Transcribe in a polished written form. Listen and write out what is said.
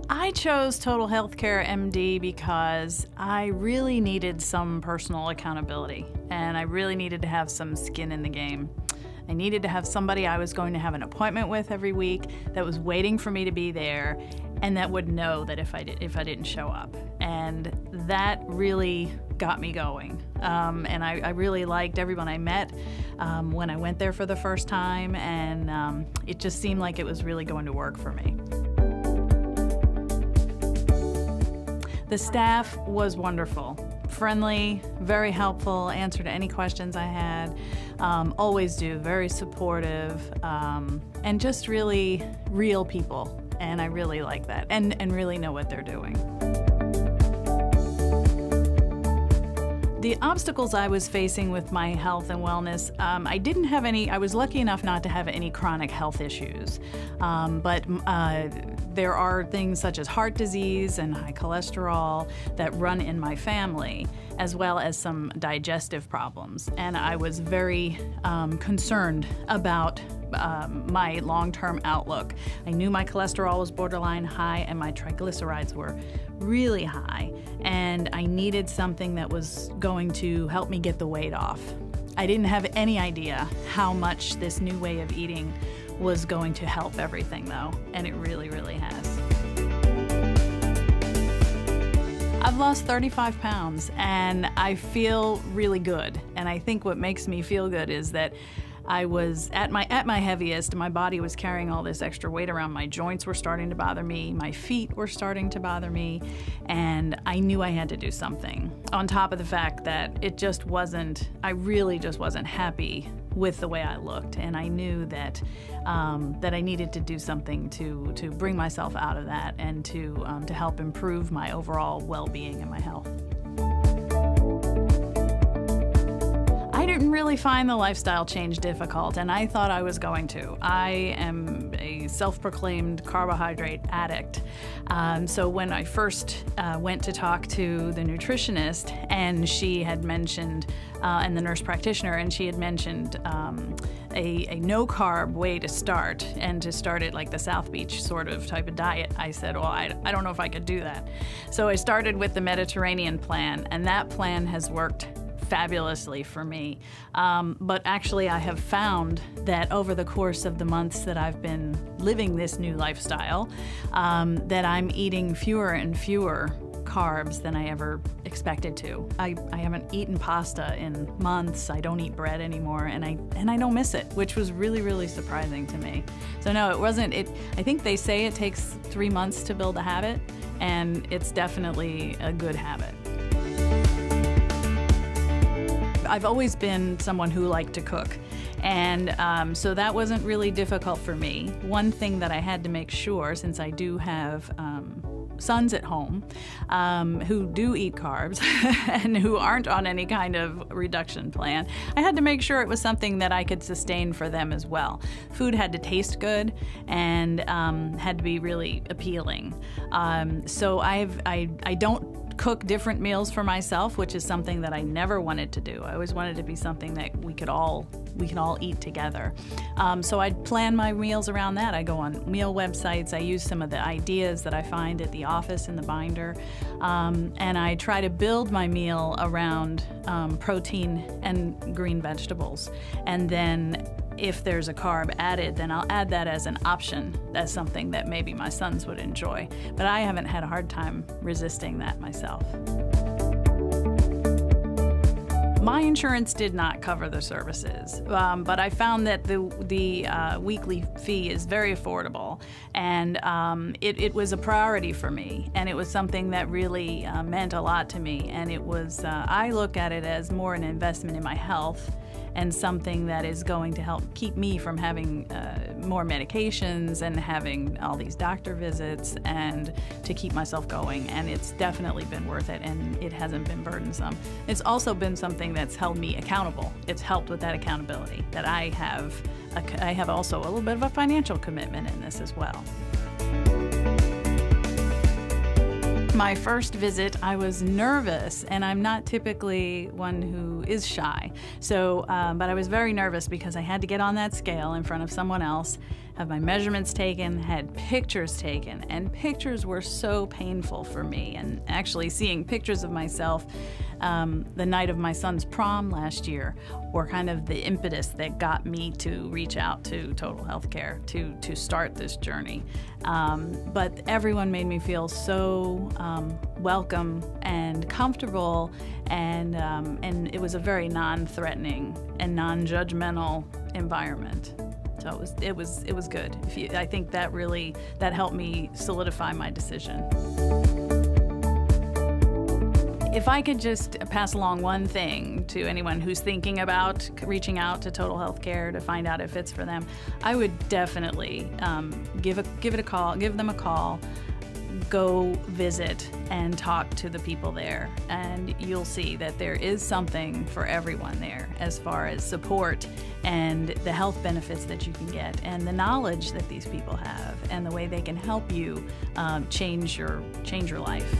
I chose Total HealthcareMD because I really needed some personal accountability, and I really needed to have some skin in the game. I needed to have somebody I was going to have an appointment with every week that was waiting for me to be there, and that would know that if I didn't show up. And that really got me going. And I really liked everyone I met when I went there for the first time, and it just seemed like it was really going to work for me. The staff was wonderful, friendly, very helpful, answered any questions I had, always do, very supportive, and just really real people. And I really like that, and really know what they're doing. The obstacles I was facing with my health and wellness, I didn't have any. I was lucky enough not to have any chronic health issues, but there are things such as heart disease and high cholesterol that run in my family, as well as some digestive problems. And I was very concerned about my long-term outlook. I knew my cholesterol was borderline high and my triglycerides were really high, and I needed something that was going to help me get the weight off. I didn't have any idea how much this new way of eating was going to help everything though, and it really, really has. I've lost 35 pounds and I feel really good. And I think what makes me feel good is that I was at my heaviest. My body was carrying all this extra weight around. My joints were starting to bother me. My feet were starting to bother me. And I knew I had to do something. On top of the fact that I really just wasn't happy with the way I looked. And I knew that I needed to do something to bring myself out of that and to help improve my overall well-being and my health. I didn't really find the lifestyle change difficult, and I thought I was going to. I am a self-proclaimed carbohydrate addict. So when I first went to talk to the nutritionist, and she had mentioned, and the nurse practitioner, and she had mentioned a no-carb way to start, and to start it like the South Beach sort of type of diet, I said, well, I don't know if I could do that. So I started with the Mediterranean plan, and that plan has worked fabulously for me. But actually I have found that over the course of the months that I've been living this new lifestyle, that I'm eating fewer and fewer carbs than I ever expected to. I haven't eaten pasta in months. I don't eat bread anymore, and I don't miss it, which was really, really surprising to me. So no, it wasn't. I think they say it takes 3 months to build a habit, and it's definitely a good habit. I've always been someone who liked to cook, and so that wasn't really difficult for me. One thing that I had to make sure, since I do have sons at home who do eat carbs and who aren't on any kind of reduction plan, I had to make sure it was something that I could sustain for them as well. Food had to taste good and had to be really appealing. So I don't cook different meals for myself, which is something that I never wanted to do. I always wanted to be something that we can all eat together. So I'd plan my meals around that. I go on meal websites. I use some of the ideas that I find at the office in the binder, and I try to build my meal around protein and green vegetables. And then if there's a carb added, then I'll add that as an option, as something that maybe my sons would enjoy. But I haven't had a hard time resisting that myself. My insurance did not cover the services, but I found that the weekly fee is very affordable, and it was a priority for me, and it was something that really meant a lot to me, and it was, I look at it as more an investment in my health and something that is going to help keep me from having more medications and having all these doctor visits, and to keep myself going. And it's definitely been worth it, and it hasn't been burdensome. It's also been something that's held me accountable. It's helped with that accountability, that I have also a little bit of a financial commitment in this as well. My first visit, I was nervous, and I'm not typically one who who is shy. So, but I was very nervous because I had to get on that scale in front of someone else, have my measurements taken, had pictures taken, and pictures were so painful for me. And actually seeing pictures of myself the night of my son's prom last year were kind of the impetus that got me to reach out to Total Healthcare to start this journey. But everyone made me feel so welcome and comfortable, and it was a very non-threatening and non-judgmental environment. So it was good. I think that helped me solidify my decision. If I could just pass along one thing to anyone who's thinking about reaching out to Total Healthcare to find out if it's for them, I would definitely give them a call, go visit and talk to the people there, and you'll see that there is something for everyone there as far as support and the health benefits that you can get and the knowledge that these people have and the way they can help you change your life.